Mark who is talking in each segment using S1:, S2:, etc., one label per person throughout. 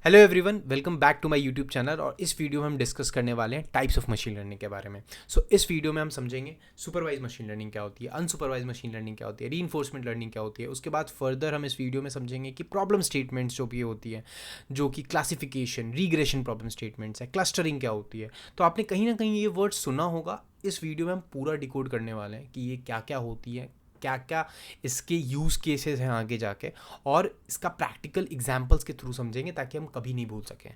S1: Hello everyone, welcome back to my YouTube channel. और इस video में हम डिस्कस करने वाले हैं टाइप्स ऑफ मशीन लर्निंग के बारे में। इस वीडियो में हम समझेंगे सुपरवाइज मशीन लर्निंग क्या होती है, अनसुपरवाइज मशीन लर्निंग क्या होती है, रीइंफोर्समेंट लर्निंग क्या होती है। उसके बाद फर्दर हम इस वीडियो में समझेंगे कि प्रॉब्लम स्टेटमेंट्स जो भी होती है, जो कि क्लासिफिकेशन, रीग्रेशन प्रॉब्लम स्टेटमेंट्स है, क्लस्टरिंग क्या होती है। तो आपने कहीं ना कहीं ये वर्ड सुना होगा। इस वीडियो में हम पूरा डिकोड करने वाले हैं कि ये क्या क्या होती है, क्या क्या इसके यूज़ केसेस हैं आगे जाके, और इसका प्रैक्टिकल एग्जांपल्स के थ्रू समझेंगे ताकि हम कभी नहीं भूल सकें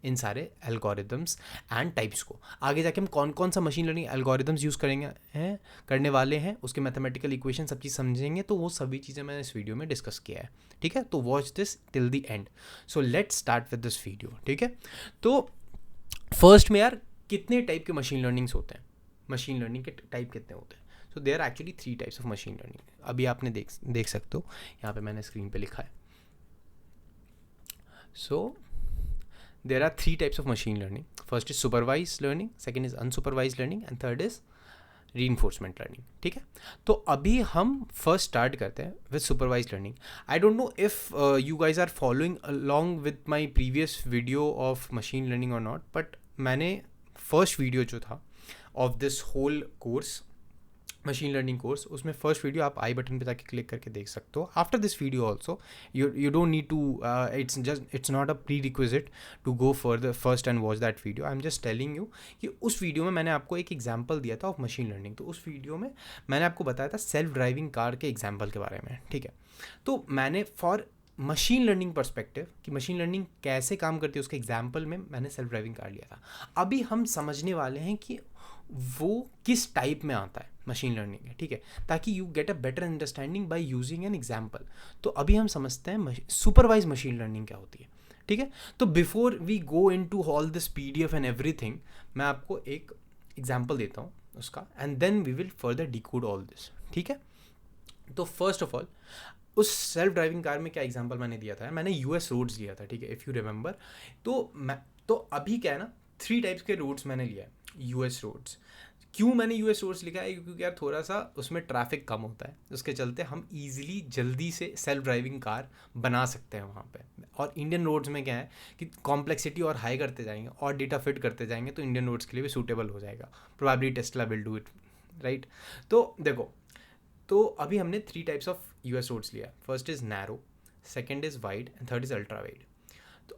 S1: इन सारे एल्गोरिदम्स एंड टाइप्स को। आगे जाके हम कौन कौन सा मशीन लर्निंग एल्गोरिदम्स यूज़ करेंगे हैं करने वाले हैं, उसके मैथमेटिकल इक्वेशन सब चीज़ समझेंगे। तो वो सभी चीज़ें मैंने इस वीडियो में डिस्कस किया है। ठीक है, तो watch this till the end. So let's start with this video. ठीक है, तो फर्स्ट में यार कितने टाइप के मशीन लर्निंग्स होते हैं, मशीन लर्निंग के टाइप कितने होते हैं। So there are actually 3 types of machine learning. अभी आपने देख सकते हो, यहाँ पे मैंने स्क्रीन पे लिखा है। So there are 3 types of machine learning. First is supervise learning, second is unsupervise learning and third is reinforcement learning. ठीक है, तो अभी हम फर्स्ट स्टार्ट करते हैं with supervise learning. I don't know if you guys are following along with my previous video of machine learning और not, but मैंने first video जो था of this whole course, machine learning course, उसमें first video आप आई button पे जाके click करके देख सकते हो। After this video also you don't need to, it's not a prerequisite to go further first and watch that video. I am just telling you कि उस वीडियो में मैंने आपको एक एग्जाम्पल दिया था ऑफ मशीन लर्निंग। तो उस वीडियो में मैंने आपको बताया था सेल्फ ड्राइविंग कार के एग्जाम्पल के बारे में। ठीक है, तो मैंने फॉर मशीन लर्निंग पर्सपेक्टिव कि मशीन लर्निंग कैसे काम करती है उसके एग्जाम्पल में मैंने सेल्फ ड्राइविंग कार लिया था। अभी हम समझने वाले हैं कि वो किस टाइप में आता है मशीन लर्निंग है। ठीक है, ताकि you get a better understanding by using an example. तो अभी हम समझते हैं सुपरवाइज मशीन लर्निंग क्या होती है। ठीक है, तो before we go in to all this PDF and everything, मैं आपको एक एग्जाम्पल देता हूँ उसका, and then we will further decode all this. ठीक है, तो फर्स्ट ऑफ ऑल उस सेल्फ ड्राइविंग कार में क्या एग्जांपल मैंने दिया था, मैंने US रोड्स लिया था। ठीक है, इफ़ यू रिमेंबर। तो अभी क्या है ना, 3 टाइप्स के रोड्स मैंने लिया है US रोड्स। क्यों मैंने US रोड्स लिखा है, क्योंकि यार थोड़ा सा उसमें ट्रैफिक कम होता है, उसके चलते हम ईजिली जल्दी से सेल्फ ड्राइविंग कार बना सकते हैं वहाँ पे। और इंडियन रोड्स में क्या है कि कॉम्प्लेक्सिटी और हाई करते जाएंगे और डेटा फिट करते जाएंगे, तो इंडियन रोड्स के लिए भी सूटेबल हो जाएगा। Probably Tesla will do it, right. तो देखो, तो अभी हमने 3 टाइप्स ऑफ US रोड्स लिया। First is narrow, second is wide and third is ultra wide. तो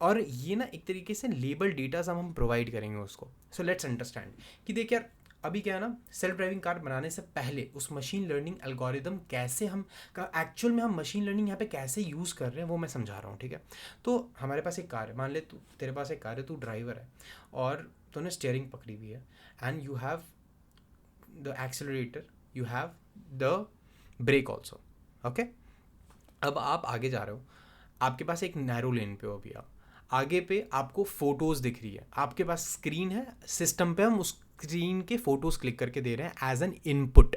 S1: और ये ना एक तरीके से लेबल डेटा हम प्रोवाइड करेंगे उसको। सो लेट्स अंडरस्टैंड कि देख यार, अभी क्या है ना, सेल्फ ड्राइविंग कार बनाने से पहले उस मशीन लर्निंग एल्गोरिदम कैसे हम का एक्चुअल में हम मशीन लर्निंग यहाँ पे कैसे यूज़ कर रहे हैं वो मैं समझा रहा हूँ। ठीक है, तो हमारे पास एक कार है, मान ले तू, तेरे पास एक कार है, तू ड्राइवर है और तूने स्टीयरिंग पकड़ी हुई है, and you have the accelerator, you have the brake also. Okay, अब आप आगे जा रहे हो, आपके पास एक नैरो लेन पे हो। अभी आप आगे पे आपको फोटोज़ दिख रही है, आपके पास स्क्रीन है, सिस्टम पे हम उस स्क्रीन के फोटोज़ क्लिक करके दे रहे हैं एज एन इनपुट।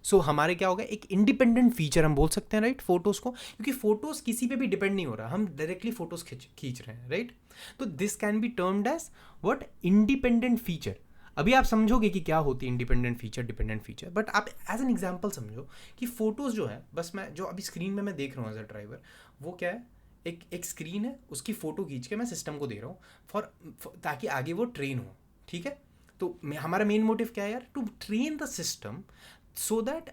S1: सो हमारे क्या होगा, एक इंडिपेंडेंट फीचर हम बोल सकते हैं, राइट, फोटोज़ को, क्योंकि फोटोज़ किसी पे भी डिपेंड नहीं हो रहा, हम डायरेक्टली फोटोज़ खींच रहे हैं, राइट। तो this can be termed as what, independent feature. अभी आप समझोगे कि क्या होती है independent feature, dependent feature, but आप एज एन एग्जांपल समझो कि फोटोज़ जो है, बस मैं जो अभी स्क्रीन में मैं देख रहा हूँ एज अ ड्राइवर, वो क्या है, एक स्क्रीन है, उसकी फ़ोटो खींच के मैं सिस्टम को दे रहा हूँ फॉर ताकि आगे वो ट्रेन हो। ठीक है, तो हमारा मेन मोटिव क्या है यार, to train the system so that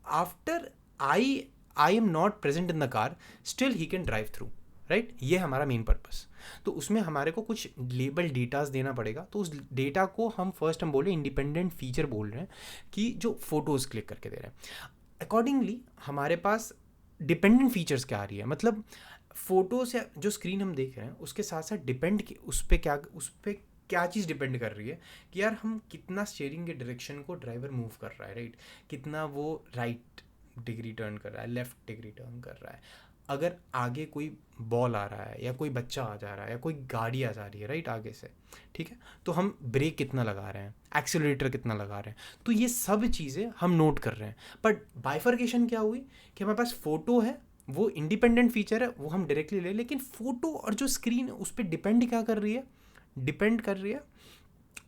S1: after I I am not present in the car, still he can drive through, right. ये हमारा मेन पर्पस। तो उसमें हमारे को कुछ लेबल डेटाज देना पड़ेगा। तो उस डेटा को हम फर्स्ट हम बोले इंडिपेंडेंट फीचर बोल रहे हैं, कि जो फोटोज़ क्लिक करके दे रहे हैं। अकॉर्डिंगली हमारे पास डिपेंडेंट फीचर्स क्या आ रही है, मतलब फोटोज या जो स्क्रीन हम देख रहे हैं उसके साथ साथ डिपेंड उस पर क्या चीज़ डिपेंड कर रही है कि यार हम कितना स्टीयरिंग के डायरेक्शन को ड्राइवर मूव कर रहा है, राइट, कितना वो राइट डिग्री टर्न कर रहा है, लेफ्ट डिग्री टर्न कर रहा है, अगर आगे कोई बॉल आ रहा है या कोई बच्चा आ जा रहा है या कोई गाड़ी आ जा रही है, राइट, आगे से, ठीक है, तो हम ब्रेक कितना लगा रहे हैं, एक्सीलरेटर कितना लगा रहे हैं, तो ये सब चीज़ें हम नोट कर रहे हैं। बट बाइफर्केशन क्या हुई कि हमारे पास फ़ोटो है, वो इंडिपेंडेंट फीचर है, वो हम डायरेक्टली ले, लेकिन फ़ोटो और जो स्क्रीन है उस पर डिपेंड क्या कर रही है, डिपेंड कर रही है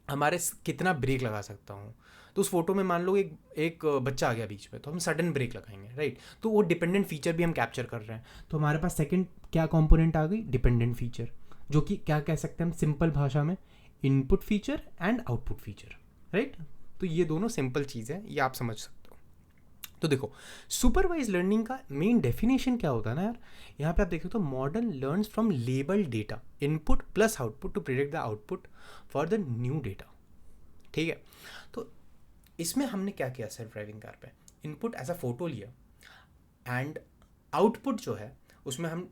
S1: हमारे कितना ब्रेक लगा सकता हूँ, तो उस फोटो में मान लो एक बच्चा आ गया बीच में, तो हम सडन ब्रेक लगाएंगे, राइट। तो वो डिपेंडेंट फीचर भी हम कैप्चर कर रहे हैं। तो हमारे पास सेकंड क्या कंपोनेंट आ गई, डिपेंडेंट फीचर, जो कि क्या कह सकते हैं हम सिंपल भाषा में, input feature and output feature, right. तो ये दोनों सिंपल चीज़ है, ये आप समझ सकते हो। तो देखो सुपरवाइज लर्निंग का मेन डेफिनेशन क्या होता है ना यार, यहाँ पे आप देखो तो model learns from labelled data, input plus output to predict the output for the new data, ठीक है। तो इसमें हमने क्या किया सेल्फ ड्राइविंग कार पे, इनपुट एज अ फोटो लिया एंड आउटपुट जो है उसमें हम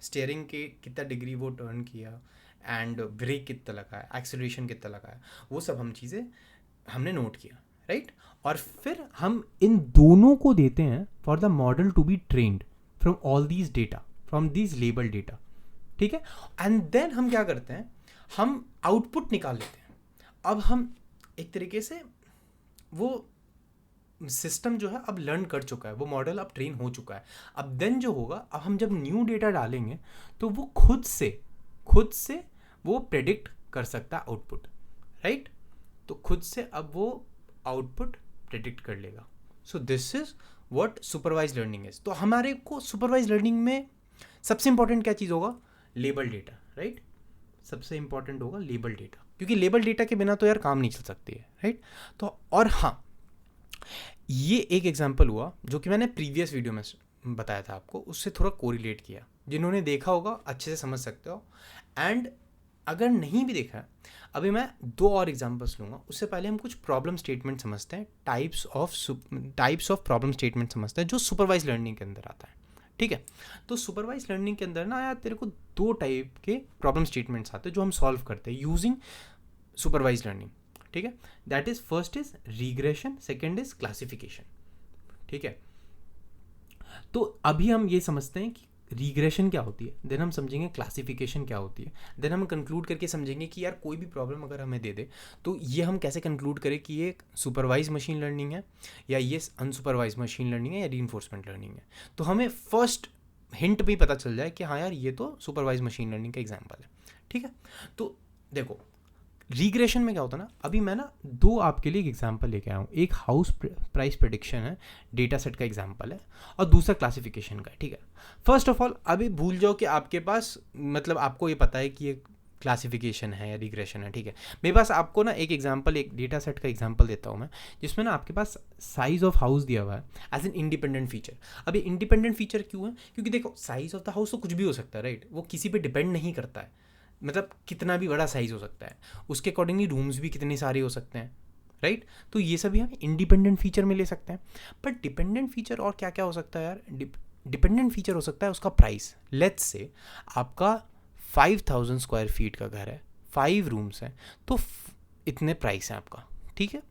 S1: स्टीयरिंग के कितना डिग्री वो टर्न किया एंड ब्रेक कितना लगाया, एक्सेलरेशन कितना लगाया, वो सब हम चीज़ें हमने नोट किया, राइट। और फिर हम इन दोनों को देते हैं for the model to be trained from all these data, from these label data, ठीक है। एंड देन हम क्या करते हैं, हम आउटपुट निकाल लेते हैं। अब हम एक तरीके से वो सिस्टम जो है अब लर्न कर चुका है, वो मॉडल अब ट्रेन हो चुका है। अब देन जो होगा, अब हम जब न्यू डेटा डालेंगे तो वो खुद से वो प्रेडिक्ट कर सकता है आउटपुट, राइट। तो खुद से अब वो आउटपुट प्रेडिक्ट कर लेगा। So this is what supervise learning is. तो हमारे को सुपरवाइज लर्निंग में सबसे इंपॉर्टेंट क्या चीज़ होगा, लेबल डेटा, राइट। सबसे इंपॉर्टेंट होगा लेबल डेटा, क्योंकि लेबल डेटा के बिना तो यार काम नहीं चल सकती है, राइट। तो और हाँ, ये एक एग्जांपल हुआ जो कि मैंने प्रीवियस वीडियो में बताया था आपको, उससे थोड़ा कोरिलेट किया। जिन्होंने देखा होगा अच्छे से समझ सकते हो, एंड अगर नहीं भी देखा है, अभी मैं 2 और एग्जांपल्स लूँगा। उससे पहले हम कुछ प्रॉब्लम स्टेटमेंट समझते हैं, टाइप्स ऑफ प्रॉब्लम स्टेटमेंट समझते हैं जो सुपरवाइज लर्निंग के अंदर आता है, ठीक है। तो सुपरवाइज लर्निंग के अंदर ना यार तेरे को 2 टाइप के प्रॉब्लम स्टेटमेंट्स आते हैं जो हम सॉल्व करते हैं यूजिंग सुपरवाइज लर्निंग, ठीक है। That is first is regression, second is classification, ठीक है। तो अभी हम ये समझते हैं कि रिग्रेशन क्या होती है, देन हम समझेंगे क्लासिफिकेशन क्या होती है, देन हम कंक्लूड करके समझेंगे कि यार कोई भी प्रॉब्लम अगर हमें दे दे तो ये हम कैसे कंक्लूड करें कि ये सुपरवाइज मशीन लर्निंग है या ये अनसुपरवाइज मशीन लर्निंग है या रीइंफोर्समेंट लर्निंग है। तो हमें फर्स्ट हिंट भी पता चल जाए कि हाँ यार ये तो सुपरवाइज मशीन लर्निंग का एग्जाम्पल है, ठीक है। तो देखो रिग्रेशन में क्या होता है ना, अभी मैं ना 2 आपके लिए एक एग्जांपल लेके आया हूँ। एक हाउस प्राइस प्रेडिक्शन है, डेटा सेट का एग्जांपल है, और दूसरा क्लासिफिकेशन का है, ठीक है। फर्स्ट ऑफ ऑल अभी भूल जाओ कि आपके पास मतलब आपको ये पता है कि ये क्लासिफिकेशन है या रिग्रेशन है, ठीक है। मेरे पास आपको ना एक एग्जांपल, एक डेटा सेट का एग्जांपल देता हूँ मैं, जिसमें ना आपके पास साइज ऑफ हाउस दिया हुआ है एज एन इंडिपेंडेंट फीचर। अब ये इंडिपेंडेंट फीचर क्यों है, क्योंकि देखो साइज ऑफ द हाउस तो कुछ भी हो सकता है, राइट। वो किसी पे डिपेंड नहीं करता है, मतलब कितना भी बड़ा साइज़ हो सकता है, उसके अकॉर्डिंगली रूम्स भी कितने सारे हो सकते हैं, राइट। तो ये सभी हम इंडिपेंडेंट फीचर में ले सकते हैं। पर डिपेंडेंट फीचर और क्या क्या हो सकता है यार, डिपेंडेंट फीचर हो सकता है उसका प्राइस। लेट्स से आपका 5000 स्क्वायर फीट का घर है, 5 रूम्स हैं, तो इतने प्राइस है आपका, ठीक है।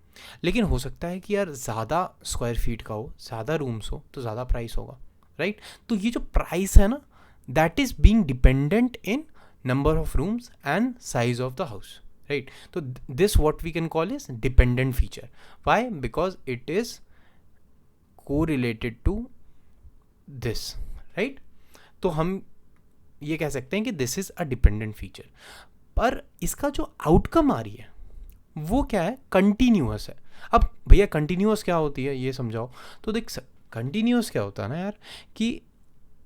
S1: लेकिन हो सकता है कि यार ज़्यादा स्क्वायर फीट का हो, ज़्यादा रूम्स हो, तो ज़्यादा प्राइस होगा, राइट। तो ये जो प्राइस है ना, that is being dependent in number of rooms and size of the house, right. So this what we can call is dependent feature. Why? Because it is correlated to this, right. तो हम ये कह सकते हैं कि this is a dependent feature। पर इसका जो आउटकम आ रही है वो क्या है, कंटिन्यूअस है। अब भैया कंटिन्यूअस क्या होती है ये समझाओ। तो देख कंटिन्यूअस क्या होता है ना यार, कि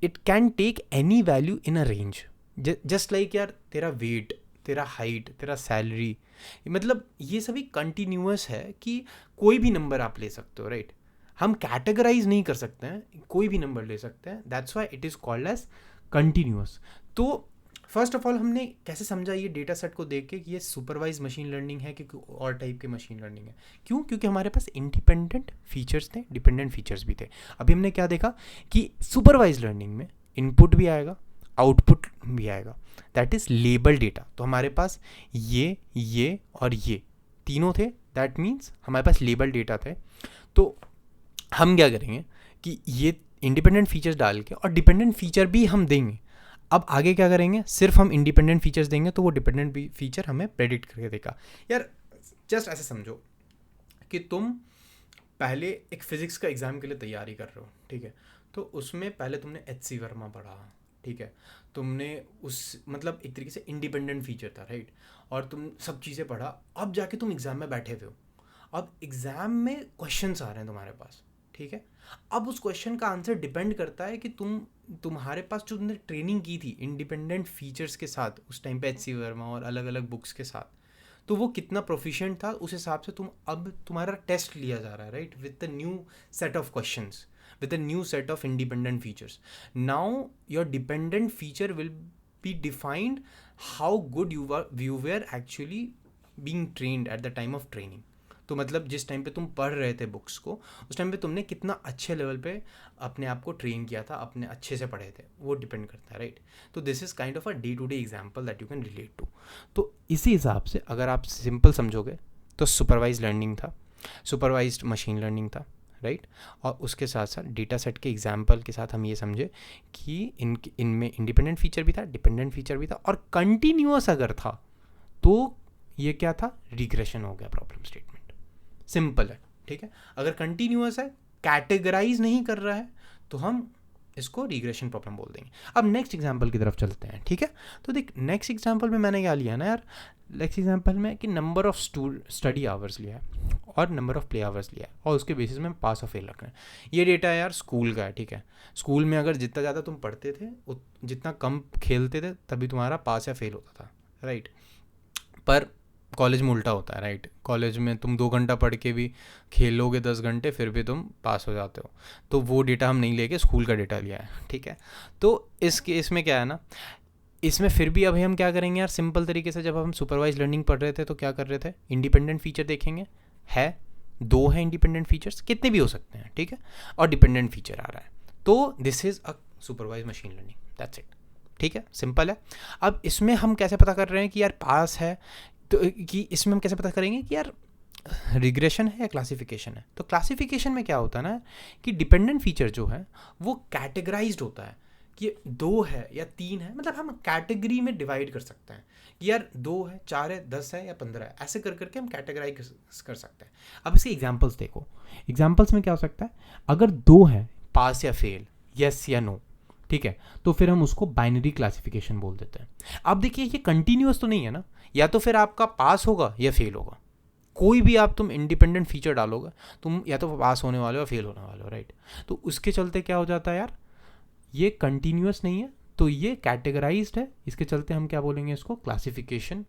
S1: it can take any value in a range, just like यार तेरा वेट, तेरा हाइट, तेरा सैलरी, मतलब ये सभी कंटिन्यूअस है कि कोई भी नंबर आप ले सकते हो, राइट। हम कैटेगराइज नहीं कर सकते हैं, कोई भी नंबर ले सकते हैं, that's why it is called as continuous. तो फर्स्ट ऑफ ऑल हमने कैसे समझा ये डेटा सेट को देख के कि ये सुपरवाइज मशीन लर्निंग है कि और टाइप के मशीन लर्निंग है। क्यों? क्योंकि हमारे पास इंडिपेंडेंट फीचर्स थे, डिपेंडेंट फीचर्स भी थे। अभी हमने क्या देखा कि सुपरवाइज लर्निंग में इनपुट भी आएगा, आउटपुट भी आएगा, दैट इज़ लेबल डेटा। तो हमारे पास ये और ये तीनों थे, दैट मीन्स हमारे पास लेबल डेटा थे। तो हम क्या करेंगे कि ये इंडिपेंडेंट फीचर्स डाल के और डिपेंडेंट फीचर भी हम देंगे। अब आगे क्या करेंगे, सिर्फ हम इंडिपेंडेंट फीचर्स देंगे तो वो डिपेंडेंट फीचर हमें प्रेडिक्ट करके देगा। यार जस्ट ऐसे समझो कि तुम पहले एक फिज़िक्स का एग्ज़ाम के लिए तैयारी कर रहे हो, ठीक है। तो उसमें पहले तुमने एच.सी. वर्मा पढ़ा, ठीक है। तुमने उस मतलब एक तरीके से इंडिपेंडेंट फीचर था, राइट, और तुम सब चीज़ें पढ़ा। अब जाके तुम एग्ज़ाम में बैठे हुए हो, अब एग्ज़ाम में क्वेश्चंस आ रहे हैं तुम्हारे पास, ठीक है। अब उस क्वेश्चन का आंसर डिपेंड करता है कि तुम्हारे पास जो तुमने ट्रेनिंग की थी इंडिपेंडेंट फीचर्स के साथ उस टाइम पे एच.सी. वर्मा और अलग अलग बुक्स के साथ, तो वो कितना प्रोफिशिएंट था, उस हिसाब से अब तुम्हारा टेस्ट लिया जा रहा है, right, with the new set of questions, with a new set of independent features. Now your dependent feature will be defined how good you were actually being trained at the time of training. तो मतलब जिस time पे तुम पढ़ रहे थे books को, उस टाइम पे तुमने कितना अच्छे लेवल पे अपने आप को ट्रेन किया था, अपने अच्छे से पढ़े थे, वो डिपेंड करता है, राइट। तो this is kind of a day to day example that you can relate to. तो इसी हिसाब से अगर आप सिंपल समझोगे तो सुपरवाइज लर्निंग था, सुपरवाइज्ड मशीन लर्निंग था, राइट। और उसके साथ साथ डेटा सेट के एग्जाम्पल के साथ हम ये समझे कि इनमें इंडिपेंडेंट फीचर भी था, डिपेंडेंट फीचर भी था, और कंटिन्यूअस अगर था तो ये क्या था, रिग्रेशन हो गया प्रॉब्लम स्टेटमेंट। सिंपल है, ठीक है। अगर कंटिन्यूअस है, कैटेगराइज नहीं कर रहा है, तो हम इसको रिग्रेशन प्रॉब्लम बोल देंगे। अब नेक्स्ट एग्जाम्पल की तरफ चलते हैं, ठीक है। तो देख नेक्स्ट एग्जाम्पल में मैंने क्या लिया ना यार, नेक्स्ट एग्जाम्पल में कि नंबर ऑफ स्टडी आवर्स लिया है और नंबर ऑफ प्ले आवर्स लिया है, और उसके बेसिस में पास और फेल रख रहे हैं। ये डेटा यार स्कूल का है, ठीक है। स्कूल में अगर जितना ज़्यादा तुम पढ़ते थे, जितना कम खेलते थे, तभी तुम्हारा पास या फेल होता था, राइट। पर कॉलेज में उल्टा होता है, राइट। कॉलेज में तुम 2 घंटा पढ़ के भी खेलोगे 10 घंटे, फिर भी तुम पास हो जाते हो। तो वो डेटा हम नहीं लेके स्कूल का डेटा लिया है, ठीक है। तो इस केस में क्या है ना, इसमें फिर भी अभी हम क्या करेंगे यार, सिंपल तरीके से जब हम सुपरवाइज लर्निंग पढ़ रहे थे तो क्या कर रहे थे, इंडिपेंडेंट फीचर देखेंगे, है 2 है इंडिपेंडेंट फीचर्स, कितने भी हो सकते हैं, ठीक है, और डिपेंडेंट फीचर आ रहा है, तो this is a supervise machine learning, that's it, ठीक है, सिंपल है। अब इसमें हम कैसे पता कर रहे हैं कि यार पास है, तो कि इसमें हम कैसे पता करेंगे कि यार रिग्रेशन है या क्लासिफिकेशन है। तो क्लासिफिकेशन में क्या होता है ना कि डिपेंडेंट फीचर जो है वो कैटेगराइज्ड होता है कि 2 है या 3 है, मतलब हम कैटेगरी में डिवाइड कर सकते हैं कि यार 2 है, 4 है, 10 है या 15 है, ऐसे कर करके हम कैटेगराइज कर सकते हैं। अब इसके एग्जाम्पल्स देखो, एग्जाम्पल्स में क्या हो सकता है, अगर 2 है, पास या फेल, यस या नो, ठीक है, तो फिर हम उसको बाइनरी क्लासिफिकेशन बोल देते हैं। अब देखिए ये कंटिन्यूअस तो नहीं है ना, या तो फिर आपका पास होगा या फेल होगा, कोई भी आप तुम इंडिपेंडेंट फीचर डालोगे, तुम या तो पास होने वाले हो या फेल होने वाले हो, राइट। तो उसके चलते क्या हो जाता है यार, ये कंटिन्यूअस नहीं है, तो ये कैटेगराइज्ड है, इसके चलते हम क्या बोलेंगे इसको, क्लासिफिकेशन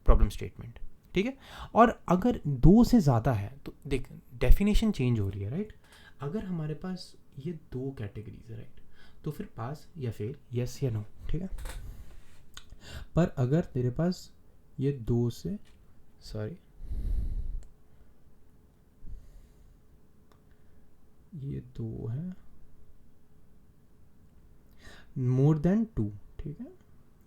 S1: प्रॉब्लम स्टेटमेंट, ठीक है। और अगर 2 से ज़्यादा है तो देख डेफिनेशन चेंज हो रही है, राइट। अगर हमारे पास ये 2 कैटेगरीज है, राइट, तो फिर पास या फेल, यस या नो, ठीक है। पर अगर तेरे पास ये 2 से, सॉरी, ये 2 है, मोर देन 2, ठीक है,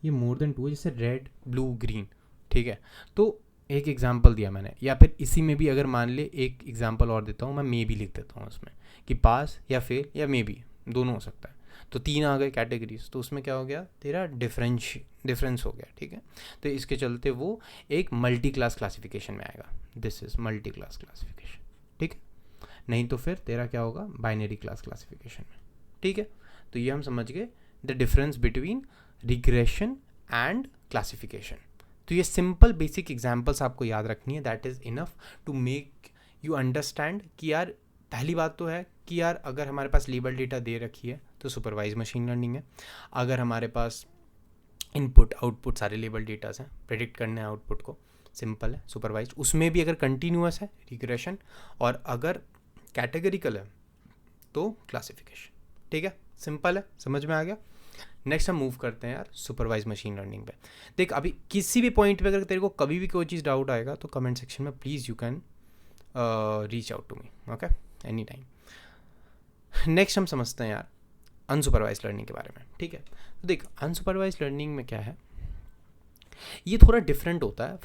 S1: ये मोर देन 2 है, जैसे रेड, ब्लू, ग्रीन, ठीक है। तो एक एग्जांपल दिया मैंने, या फिर इसी में भी अगर मान ले एक एग्जांपल और देता हूँ मैं, मे भी लिख देता हूँ उसमें कि पास या फेल या मे बी, दोनों हो सकता है। तो 3 आ गए कैटेगरीज, तो उसमें क्या हो गया, तेरा डिफरेंस हो गया, ठीक है। तो इसके चलते वो एक मल्टी क्लास क्लासिफिकेशन में आएगा, this is multi class classification, ठीक है। नहीं तो फिर तेरा क्या होगा, बाइनरी क्लास क्लासिफिकेशन में, ठीक है। तो ये हम समझ गए the difference between regression and classification. तो ये सिंपल बेसिक एग्जांपल्स आपको याद रखनी है, that is enough to make you understand कि यार पहली बात तो है कि यार अगर हमारे पास लेबल डेटा दे रखी है तो सुपरवाइज मशीन लर्निंग है। अगर हमारे पास इनपुट आउटपुट सारे लेबल डेटास हैं, प्रेडिक्ट करने हैं आउटपुट को, सिंपल है सुपरवाइज। उसमें भी अगर कंटिन्यूअस है रिग्रेशन, और अगर कैटेगरिकल है तो क्लासिफिकेशन, ठीक है, सिंपल है, समझ में आ गया। नेक्स्ट हम मूव करते हैं यार सुपरवाइज मशीन लर्निंग पे। देख अभी किसी भी पॉइंट पे अगर तेरे को कभी भी कोई चीज़ डाउट आएगा तो कमेंट सेक्शन में please you can reach out to me, okay, any time. Next हम समझते हैं यार अनसुपरवाइज लर्निंग के बारे में, ठीक है। तो देख अनसुपरवाइज लर्निंग में क्या है, ये थोड़ा डिफरेंट होता है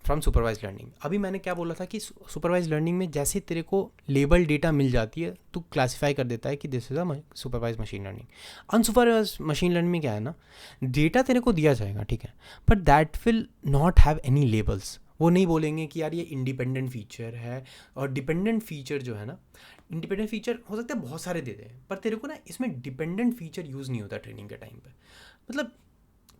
S1: फ्रॉम सुपरवाइज लर्निंग। अभी मैंने क्या बोला था कि सुपरवाइज लर्निंग में जैसे तेरे को लेबल डेटा मिल जाती है तो क्लासीफाई कर देता है कि this is a supervise machine learning. Unsupervise machine learning में क्या है ना, डेटा तेरे को दिया जाएगा, ठीक है, but that will not have any labels. वो नहीं बोलेंगे कि यार ये इंडिपेंडेंट फीचर है, और डिपेंडेंट फीचर जो है ना, इंडिपेंडेंट फीचर हो सकता है बहुत सारे दे दें, पर तेरे को ना इसमें डिपेंडेंट फीचर यूज़ नहीं होता ट्रेनिंग के टाइम पे। मतलब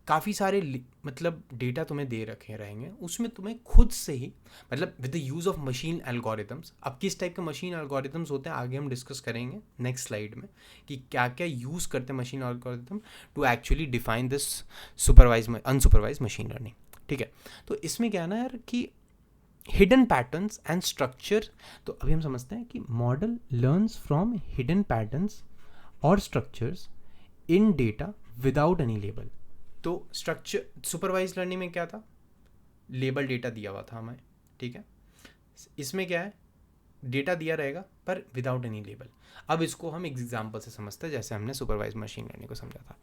S1: काफ़ी सारे मतलब डेटा तुम्हें दे रखे रहेंगे, उसमें तुम्हें खुद से ही मतलब with the use of machine algorithms, अब किस टाइप के मशीन एल्गोरिदम्स होते हैं आगे हम डिस्कस करेंगे नेक्स्ट स्लाइड में कि क्या क्या यूज़ करते हैं machine algorithm to actually define this supervise unsupervise machine learning. ठीक है, तो इसमें क्या है ना यार कि हिडन पैटर्न्स एंड स्ट्रक्चर, तो अभी हम समझते हैं कि model learns from hidden patterns और structures in data without any label. तो स्ट्रक्चर सुपरवाइज लर्निंग में क्या था, लेबल डेटा दिया हुआ था हमें, ठीक है। इसमें क्या है, डेटा दिया रहेगा पर विदाउट एनी लेबल। अब इसको हम एग्जाम्पल से समझते हैं जैसे हमने सुपरवाइज मशीन लर्निंग को समझा था।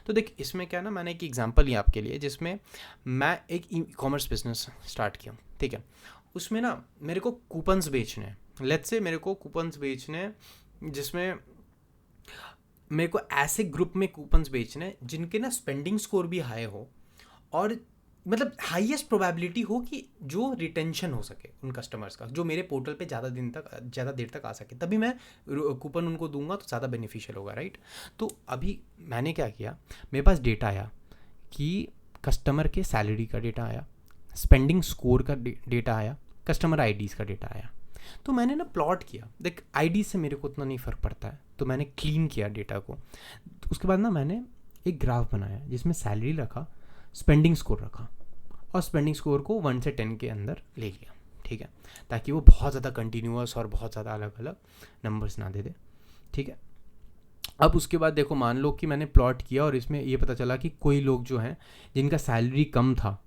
S1: तो देख इसमें क्या ना, मैंने एक एग्जाम्पल लिया आपके लिए जिसमें मैं एक ई कॉमर्स बिजनेस स्टार्ट किया, ठीक है। उसमें ना मेरे को कूपन्स बेचने हैं, लेट्स से मेरे को कूपन्स बेचने हैं जिसमें मेरे को ऐसे ग्रुप में कूपन्स बेचने हैं जिनके ना स्पेंडिंग स्कोर भी हाई हो और मतलब हाईएस्ट प्रोबेबिलिटी हो कि जो रिटेंशन हो सके उन कस्टमर्स का, जो मेरे पोर्टल पे ज़्यादा देर तक आ सके, तभी मैं कूपन उनको दूंगा तो ज़्यादा बेनिफिशियल होगा, राइट। तो अभी मैंने क्या किया, मेरे पास डेटा आया कि कस्टमर के सैलरी का डेटा आया, स्पेंडिंग स्कोर का डेटा आया, कस्टमर आईडीज़ का डेटा आया। तो मैंने ना प्लॉट किया, देख आईडी से मेरे को उतना नहीं फ़र्क पड़ता है, तो मैंने क्लीन किया डेटा को। तो उसके बाद ना मैंने एक ग्राफ बनाया जिसमें सैलरी रखा, स्पेंडिंग स्कोर रखा और स्पेंडिंग स्कोर को 1 से 10 के अंदर ले लिया, ठीक है, ताकि वो बहुत ज़्यादा कंटिन्यूअस और बहुत ज़्यादा अलग अलग नंबर्स ना दे दे, ठीक है। अब उसके बाद देखो, मान लो कि मैंने प्लॉट किया और इसमें ये पता चला कि कोई लोग जो हैं जिनका सैलरी कम था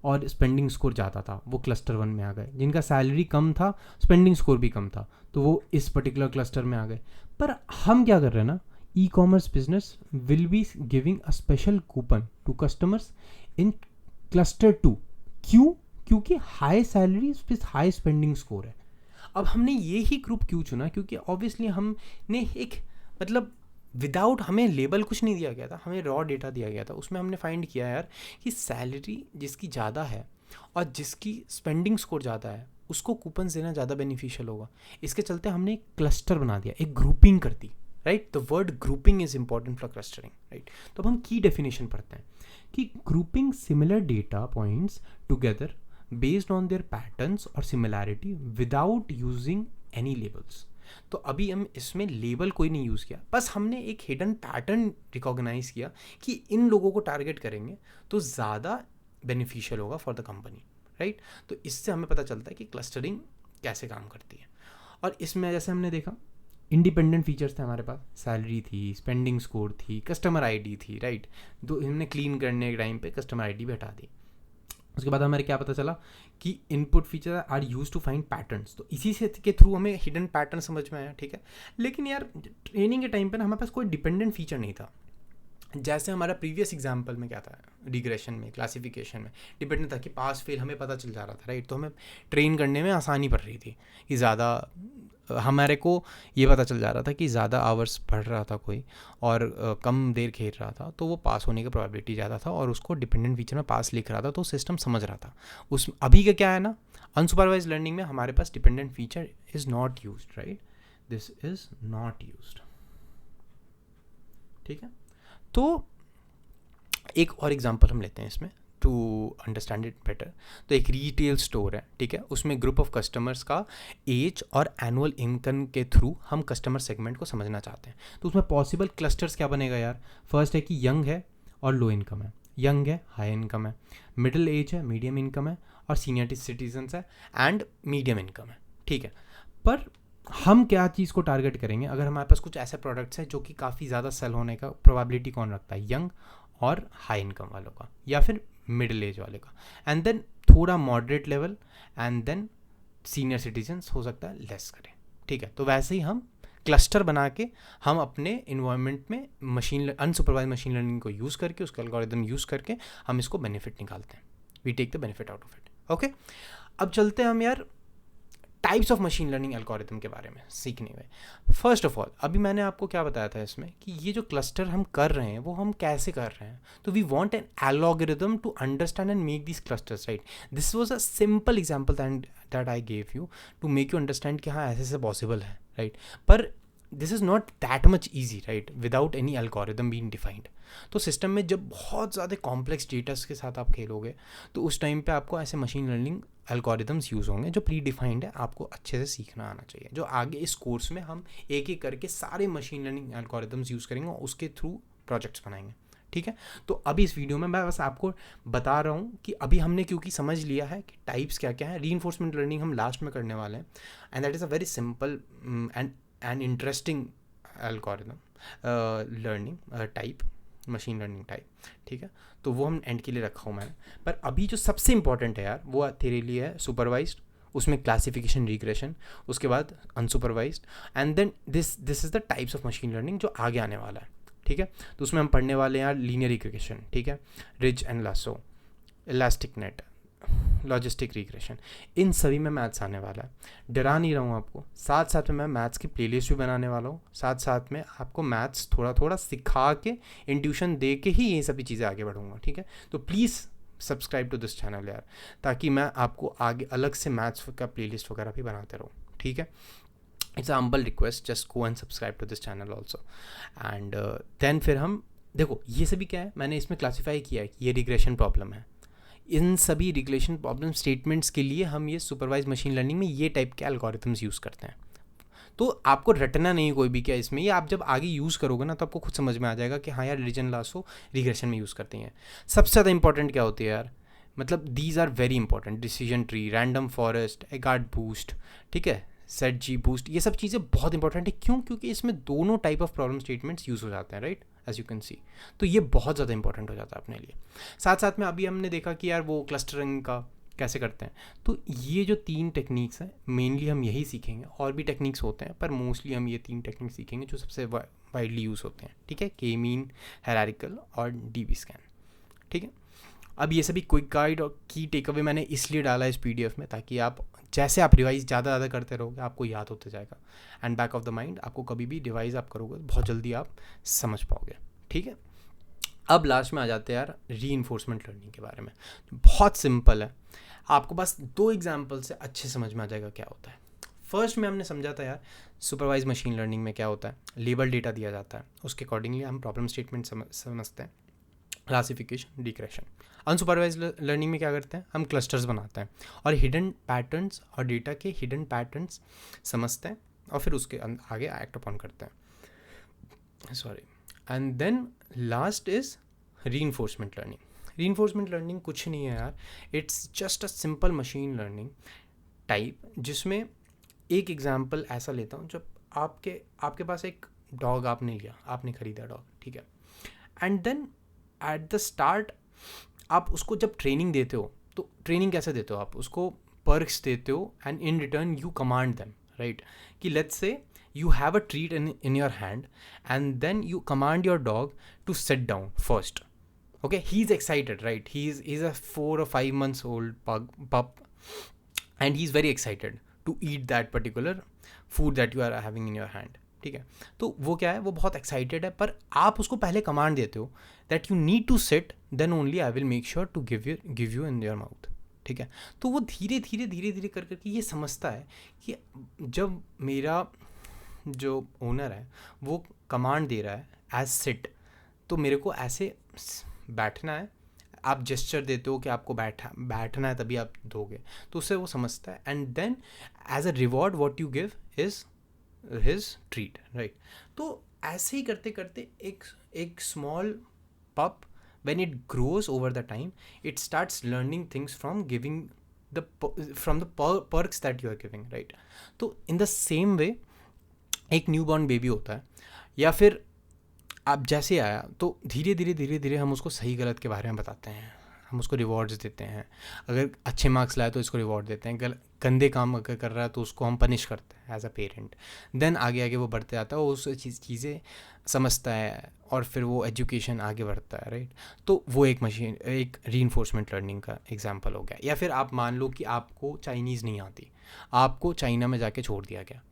S1: और स्पेंडिंग स्कोर ज़्यादा था वो क्लस्टर 1 में आ गए, जिनका सैलरी कम था स्पेंडिंग स्कोर भी कम था तो वो इस पर्टिकुलर क्लस्टर में आ गए। पर हम क्या कर रहे हैं ना, e commerce business will be giving a special coupon to customers in cluster 2। क्यों? क्योंकि high salary with high spending score है। अब हमने ये ही ग्रुप क्यों चुना, क्योंकि ऑब्वियसली हमने एक मतलब विदाउट हमें लेबल कुछ नहीं दिया गया था, हमें रॉ डेटा दिया गया था। उसमें हमने फाइंड किया यार कि सैलरी जिसकी ज़्यादा है और जिसकी स्पेंडिंग स्कोर ज़्यादा है उसको कूपन देना ज़्यादा बेनिफिशियल होगा। इसके चलते हमने एक क्लस्टर बना दिया, एक ग्रुपिंग कर दी, right. The word grouping is important for clustering, right. तो अब हम की डेफिनेशन पढ़ते हैं कि grouping similar data points together based on their patterns और similarity without using any labels. तो अभी हम इसमें लेबल कोई नहीं यूज़ किया, बस हमने एक हिडन पैटर्न रिकॉग्नाइज किया कि इन लोगों को टारगेट करेंगे तो ज़्यादा बेनिफिशियल होगा फॉर द कंपनी, राइट। तो इससे हमें पता चलता है कि क्लस्टरिंग कैसे काम करती है। और इसमें जैसे हमने देखा इंडिपेंडेंट फीचर्स थे हमारे पास, सैलरी थी, स्पेंडिंग स्कोर थी, कस्टमर आईडी थी, राइट। तो हमने क्लीन करने के टाइम पे कस्टमर आईडी भी हटा दी। उसके बाद हमारे क्या पता चला कि input feature are use to find patterns, तो इसी से के थ्रू हमें हिडन पैटर्न समझ में आया, ठीक है। लेकिन यार ट्रेनिंग के टाइम पे ना हमारे पास कोई डिपेंडेंट फीचर नहीं था। जैसे हमारा प्रीवियस एग्जाम्पल में क्या था, रिग्रेशन में, क्लासिफिकेशन में डिपेंडेंट था कि पास फेल हमें पता चल जा रहा था, राइट। तो हमें ट्रेन करने में आसानी पड़ रही थी कि ज़्यादा हमारे को ये पता चल जा रहा था कि ज़्यादा आवर्स पढ़ रहा था कोई और कम देर खेल रहा था तो वो पास होने की प्रोबेबिलिटी ज़्यादा था, और उसको डिपेंडेंट फीचर में पास लिख रहा था तो सिस्टम समझ रहा था। उस अभी का क्या है ना, अनसुपरवाइज लर्निंग में हमारे पास dependent feature is not used, right, this is not used, ठीक है। तो एक और एग्जांपल हम लेते हैं इसमें टू अंडरस्टैंड इट बेटर। तो एक रिटेल स्टोर है, ठीक है, उसमें ग्रुप ऑफ कस्टमर्स का एज और एनुअल इनकम के थ्रू हम कस्टमर सेगमेंट को समझना चाहते हैं। तो उसमें पॉसिबल क्लस्टर्स क्या बनेगा यार, फर्स्ट है कि यंग है और लो इनकम है, यंग है हाई इनकम है, मिडिल एज है मीडियम इनकम है, और सीनियर सिटीजन्स है एंड मीडियम इनकम है, ठीक है। पर हम क्या चीज़ को टारगेट करेंगे, अगर हमारे पास कुछ ऐसे प्रोडक्ट्स हैं जो कि काफ़ी ज़्यादा सेल होने का प्रोबेबिलिटी कौन रखता है, यंग और हाई इनकम वालों का या फिर मिडिल एज वाले का, एंड देन थोड़ा moderate level, and then senior citizens हो सकता है लेस करें, ठीक है। तो वैसे ही हम क्लस्टर बना के हम अपने इन्वायरमेंट में अनसुपरवाइज मशीन लर्निंग को यूज़ करके, उसका एल्गोरिथम यूज़ करके हम इसको बेनिफिट निकालते हैं, we take the benefit out of it, okay. अब चलते हैं हम यार types of machine learning algorithm के बारे में सीखने में। फर्स्ट ऑफ ऑल अभी मैंने आपको क्या बताया था इसमें कि ये जो क्लस्टर हम कर रहे हैं वो हम कैसे कर रहे हैं, तो we want an algorithm to understand and make this clusters, right. This was a simple example that I gave you to make you understand कि हाँ ऐसे ऐसे पॉसिबल है, राइट। पर this is not that much easy right without any algorithm being defined. तो system में जब बहुत ज़्यादा कॉम्प्लेक्स डेटास के साथ आप खेलोगे तो उस टाइम पे आपको ऐसे मशीन लर्निंग एल्गोरिदम्स यूज़ होंगे जो प्री डिफाइंड है, आपको अच्छे से सीखना आना चाहिए, जो आगे इस कोर्स में हम एक एक करके सारे मशीन लर्निंग एल्गोरिदम्स यूज़ करेंगे और उसके थ्रू प्रोजेक्ट्स बनाएंगे। ठीक है, तो अभी इस वीडियो में मैं बस आपको बता रहा हूँ कि अभी हमने क्योंकि समझ लिया है कि टाइप्स क्या क्या है, रीइंफोर्समेंट लर्निंग हम लास्ट में करने वाले हैं, and that is a very simple and interesting algorithm learning type, machine learning type. ठीक है, तो वो हम एंड के लिए रखा हूँ मैंने। पर अभी जो सबसे इंपॉर्टेंट है यार वो तेरे लिए है सुपरवाइज्ड, उसमें क्लासिफिकेशन रिग्रेशन, उसके बाद unsupervised, and then this is the types of machine learning जो आगे आने वाला है। ठीक है, तो उसमें हम पढ़ने वाले हैं यार लीनियर रिग्रेशन, ठीक है, ridge and lasso, elastic net, logistic regression, इन सभी में मैथ्स आने वाला है। डरा नहीं रहा हूँ आपको, साथ साथ में मैं मैथ्स की प्लेलिस्ट भी बनाने वाला हूँ, साथ साथ में आपको मैथ्स थोड़ा थोड़ा सिखा के इंट्यूशन दे के ही ये सभी चीज़ें आगे बढ़ूँगा। ठीक है, तो please subscribe to this channel यार, ताकि मैं आपको आगे अलग से मैथ्स का प्लेलिस्ट वगैरह भी बनाते रहूँ। ठीक है, it's a humble request, just go and subscribe to this channel also. And then फिर हम देखो ये सभी क्या है, मैंने इसमें क्लासीफाई किया है कि ये रिग्रेशन प्रॉब्लम है। इन सभी रिग्रेशन प्रॉब्लम स्टेटमेंट्स के लिए हम ये सुपरवाइज मशीन लर्निंग में ये टाइप के एल्गोरिथम्स यूज़ करते हैं। तो आपको रटना नहीं कोई भी क्या इसमें, ये आप जब आगे यूज़ करोगे ना तो आपको खुद समझ में आ जाएगा कि हाँ यार रीजन लासो रिग्रेशन में यूज़ करते हैं। सबसे ज़्यादा इंपॉर्टेंट क्या होती है यार, मतलब these are very important, decision tree, random forest, एगार्ड बूस्ट, ठीक है, सेट जी बूस्ट, ये सब चीज़ें बहुत इंपॉर्टेंट है। क्यों? क्योंकि इसमें दोनों type of problem statements use हो जाते हैं, right, as you can see. तो ये बहुत ज़्यादा इंपॉर्टेंट हो जाता है अपने लिए। साथ साथ में अभी हमने देखा कि यार वो क्लस्टरिंग का कैसे करते हैं, तो ये जो 3 टेक्निक्स हैं मेनली हम यही सीखेंगे, और भी टेक्निक्स होते हैं पर मोस्टली हम ये 3 टेक्निक्स सीखेंगे जो सबसे वाइडली यूज़ होते हैं। ठीक है, के मीन, हायरार्किकल और डीबी स्कैन। ठीक है, अब ये सभी क्विक गाइड और की टेक अवे मैंने इसलिए डाला इस पीडीएफ में ताकि आप जैसे आप रिवाइज ज़्यादा करते रहोगे आपको याद होते जाएगा, and back of the mind आपको कभी भी रिवाइज आप करोगे बहुत जल्दी आप समझ पाओगे। ठीक है, अब लास्ट में आ जाते हैं यार रीइंफोर्समेंट लर्निंग के बारे में। बहुत सिंपल है, आपको बस 2 एग्जाम्पल से अच्छे समझ में आ जाएगा क्या होता है। फर्स्ट में हमने समझा था यार सुपरवाइज मशीन लर्निंग में क्या होता है, लेबल डेटा दिया जाता है, उसके अकॉर्डिंगली हम प्रॉब्लम स्टेटमेंट समझते हैं, क्लासिफिकेशन, रिग्रेशन। अनसुपरवाइज लर्निंग में क्या करते हैं, हम क्लस्टर्स बनाते हैं और हिडन पैटर्न्स और डेटा के हिडन पैटर्न्स समझते हैं और फिर उसके आगे एक्ट अपॉन करते हैं, sorry. And then last is reinforcement learning. Reinforcement learning कुछ नहीं है यार, it's just a simple machine learning type, जिसमें एक एग्जांपल ऐसा लेता हूँ, जब आपके पास एक डॉग आपने लिया, आपने ख़रीदा डॉग, ठीक है, and then at the start आप उसको जब ट्रेनिंग देते हो तो ट्रेनिंग कैसे देते हो, आप उसको पर्क्स देते हो and in return you command them, right, कि let's say you have a treat in your hand and then you command your dog to sit down first. Okay, he's excited, right, he's a 4 or 5 months old pup and he's very excited to eat that particular food that you are having in your hand. ठीक है, तो वो क्या है, वो बहुत excited है, पर आप उसको पहले कमांड देते हो that you need to sit, then only I will make sure to give you in your mouth. ठीक है, तो वो धीरे धीरे करके ये समझता है कि जब मेरा जो ओनर है वो कमांड दे रहा है एज सिट, तो मेरे को ऐसे बैठना है, आप जेस्चर देते हो कि आपको बैठना है तभी आप दोगे, तो उससे वो समझता है, and then as a reward what you give is his treat, right. तो ऐसे ही करते करते एक small pup when it grows over the time it starts learning things from the perks that you are giving, right. तो in the same way एक newborn baby होता है, या फिर आप जैसे आया तो धीरे धीरे हम उसको सही गलत के बारे में बताते हैं, हम उसको रिवॉर्ड्स देते हैं, अगर अच्छे मार्क्स लाए तो इसको रिवॉर्ड देते हैं, गंदे काम अगर कर रहा है तो उसको हम पनिश करते हैं एज अ पेरेंट। देन आगे वो बढ़ते आता है, वो उस चीज़ें समझता है और फिर वो एजुकेशन आगे बढ़ता है, राइट। तो वो एक रीइंफोर्समेंट लर्निंग का एग्जांपल हो गया। या फिर आप मान लो कि आपको चाइनीज़ नहीं आती, आपको चाइना में जाके छोड़ दिया गया,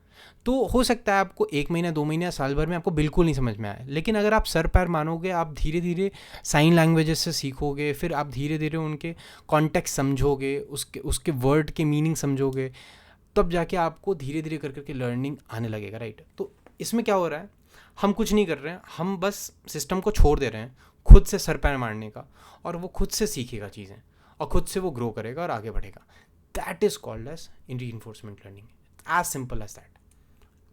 S1: तो हो सकता है आपको 1 महीना 2 महीना साल भर में आपको बिल्कुल नहीं समझ में आए, लेकिन अगर आप सर पैर मानोगे, आप धीरे धीरे साइन लैंग्वेजेस से सीखोगे, फिर आप धीरे धीरे उनके कॉन्टेक्स्ट समझोगे, उसके वर्ड के मीनिंग समझोगे, तब जाके आपको धीरे धीरे कर करके लर्निंग आने लगेगा, राइट। तो इसमें क्या हो रहा है, हम कुछ नहीं कर रहे हैं, हम बस सिस्टम को छोड़ दे रहे हैं खुद से सर पैर मारने का, और वो खुद से सीखेगा चीज़ें और खुद से वो ग्रो करेगा और आगे बढ़ेगा. That is called as in reinforcement learning. As simple as that.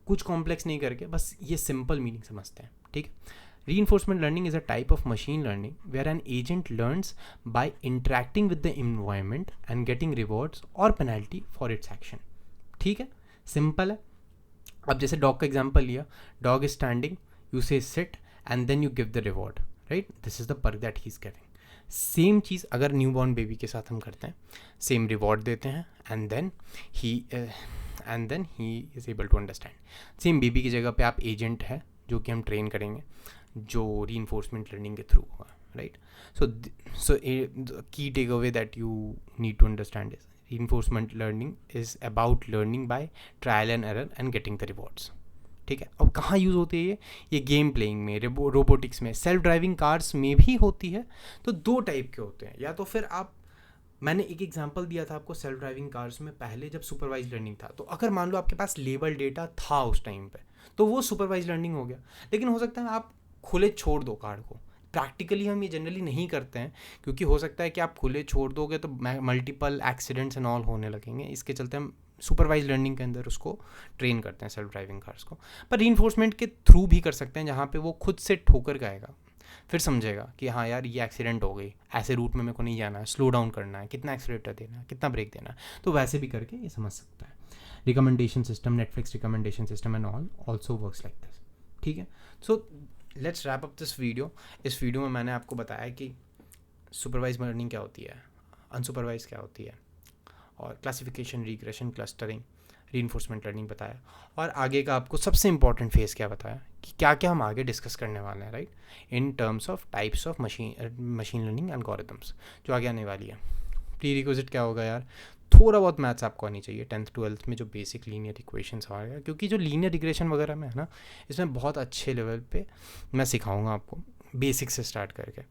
S1: कुछ कॉम्प्लेक्स नहीं करके, बस ये सिंपल मीनिंग समझते हैं. ठीक है. Reinforcement learning is a type of machine learning where an agent learns by interacting with the environment and getting rewards or penalty for its action. ठीक है, सिंपल है. अब जैसे डॉग का एग्जांपल लिया, dog is standing, you say sit and then you give the reward, right. This is the perk that he is giving. Same चीज़ अगर new born baby के साथ हम करते हैं, सेम रिवॉर्ड देते हैं and then he is able to understand. Same baby की जगह पे आप एजेंट है जो कि हम ट्रेन करेंगे, जो रीइंफोर्समेंट लर्निंग के थ्रू होगा, right. So key takeaway that you need to understand is reinforcement learning is about learning by trial and error and getting the rewards. ठीक है. अब कहाँ यूज़ होती है ये गेम प्लेइंग में, रोबोटिक्स में, सेल्फ ड्राइविंग कार्स में भी होती है. तो दो टाइप के होते हैं. या तो फिर आप, मैंने एक एग्जांपल दिया था आपको सेल्फ ड्राइविंग कार्स में पहले जब सुपरवाइज लर्निंग था. तो अगर मान लो आपके पास लेबल डेटा था उस टाइम पे, तो वो सुपरवाइज लर्निंग हो गया. लेकिन हो सकता है आप खुले छोड़ दो कार को. प्रैक्टिकली हम ये जनरली नहीं करते हैं, क्योंकि हो सकता है कि आप खुले छोड़ दोगे तो मल्टीपल एक्सीडेंट्स एंड ऑल होने लगेंगे. इसके चलते हम सुपरवाइज लर्निंग के अंदर उसको ट्रेन करते हैं सेल्फ ड्राइविंग कार्स को. पर रीइंफोर्समेंट के थ्रू भी कर सकते हैं, जहाँ पे वो खुद से ठोकर खाएगा, फिर समझेगा कि हाँ यार ये एक्सीडेंट हो गई, ऐसे रूट में मेरे को नहीं जाना है, स्लो डाउन करना है, कितना एक्सीलेटर देना है, कितना ब्रेक देना है. तो वैसे भी करके ये समझ सकता है. Recommendation system, Netflix recommendation system and all also works like this. ठीक है. So let's wrap up this video. इस वीडियो में मैंने आपको बताया कि सुपरवाइज लर्निंग क्या होती है, अनसुपरवाइज क्या होती है, और classification, regression, clustering, reinforcement learning बताया, और आगे का आपको सबसे इंपॉर्टेंट फेज़ क्या बताया कि क्या क्या हम आगे डिस्कस करने वाले हैं, right, in terms of types of machine learning algorithms जो आगे आने वाली है. प्री रिक्विजिट क्या होगा यार, थोड़ा बहुत मैथ्स आपको आनी चाहिए 10th 12th में, जो बेसिक लीनियर इक्वेशंस आएगा, क्योंकि जो लीनियर रिग्रेशन वगैरह में है ना, इसमें बहुत अच्छे लेवल पे मैं सिखाऊंगा आपको बेसिक से स्टार्ट करके.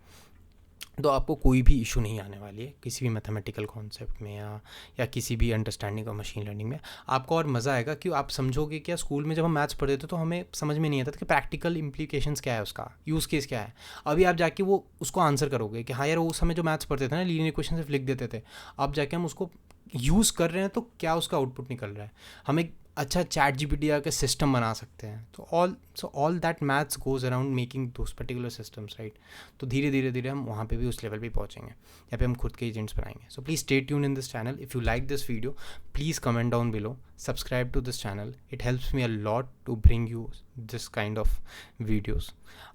S1: तो आपको कोई भी इशू नहीं आने वाली है किसी भी मैथमेटिकल कॉन्सेप्ट में या किसी भी अंडरस्टैंडिंग ऑफ मशीन लर्निंग में. आपको और मज़ा आएगा कि आप समझोगे क्या, स्कूल में जब हम मैथ्स पढ़ते थे तो हमें समझ में नहीं आता था कि प्रैक्टिकल इम्प्लीकेशंस क्या है, उसका यूज़ केस क्या है. अभी आप जाके वो उसको आंसर करोगे कि हाँ यार, उस समय जो मैथ्स पढ़ते थे ना, लीनियर इक्वेशन सिर्फ लिख देते थे, अब जाके हम उसको यूज़ कर रहे हैं तो क्या उसका आउटपुट निकल रहा है. हम एक अच्छा चैट जीपीटी के सिस्टम बना सकते हैं. तो all that maths goes around making those particular systems, right. तो धीरे धीरे हम वहाँ पे भी उस लेवल पे पहुँचेंगे, यहाँ पे हम खुद के एजेंट्स बनाएंगे. So please stay tune in this channel. If you like this video, please comment down below, subscribe to this channel. It helps me a lot to bring you this kind of videos.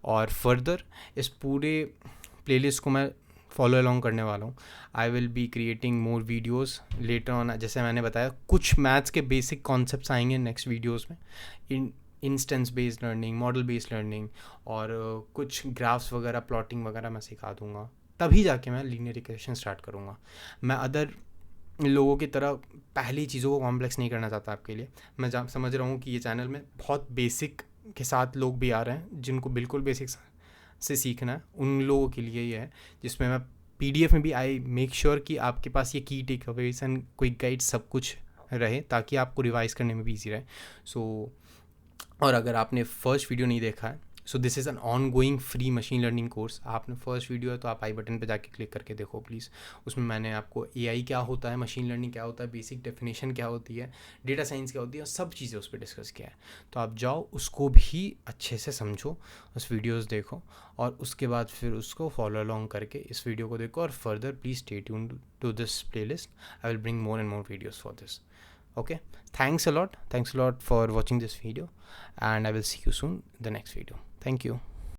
S1: और further इस पूरे playlist को मैं follow along करने वाला हूँ. I will be creating more videos later on. जैसे मैंने बताया, कुछ मैथ्स के बेसिक कॉन्सेप्ट्स आएंगे नेक्स्ट वीडियोज़ में, instance based learning, model based learning, और कुछ ग्राफ्स वगैरह, प्लॉटिंग वगैरह मैं सिखा दूंगा. तभी जाके मैं लीनियर इक्वेशन स्टार्ट करूँगा. मैं अदर लोगों की तरह पहली चीज़ों को कॉम्प्लेक्स नहीं करना चाहता आपके लिए. मैं समझ रहा हूँ कि ये चैनल में बहुत बेसिक के साथ लोग भी आ रहे हैं, जिनको बिल्कुल बेसिक से सीखना है. उन लोगों के लिए ये है, जिसमें मैं PDF में भी आई मेक श्योर कि आपके पास ये key takeaways and quick guide सब कुछ रहे, ताकि आपको रिवाइज करने में भी ईजी रहे. सो और अगर आपने फर्स्ट वीडियो नहीं देखा है, so this is an on going free machine learning course. आपने फर्स्ट वीडियो है तो आप आई बटन पे जाके क्लिक करके देखो प्लीज़. उसमें मैंने आपको AI क्या होता है, मशीन लर्निंग क्या होता है, बेसिक डेफिनेशन क्या होती है, डेटा साइंस क्या होती है, सब चीज़ें उस पर डिस्कस किया है. तो आप जाओ, उसको भी अच्छे से समझो, उस वीडियोज़ देखो, और उसके बाद फिर उसको फॉलो अलॉन्ग करके इस वीडियो को देखो. और further please stay tuned to this playlist. I will bring more and more videos for this. Okay, thanks a lot for watching this video, and I will see you soon in the next video. Thank you.